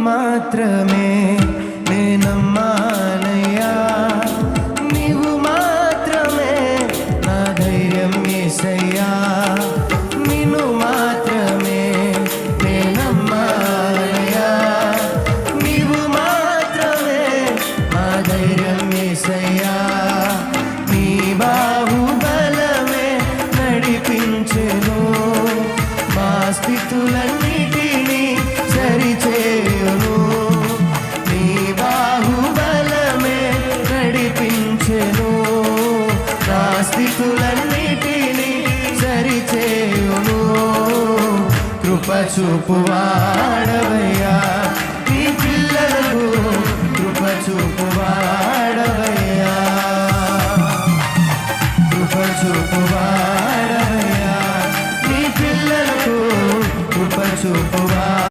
మాత్రమే నేనమ్మానయ్యా, నీవు మాత్రమే నా ధైర్యం యేసయ్యా, నిన్ను మాత్రమే నేనమ్మానయ్యా, నీవు మాత్రమే నా ధైర్యం యేసయ్యా, నీ బాహుబలమే నడిపించెను, మా స్థితులన్నిటినీ సరిచేయును, నీ బాహుబలమే నడిపించెను, నా స్థితులన్నిటినీ సరిచేయును, కృప చూపువాడా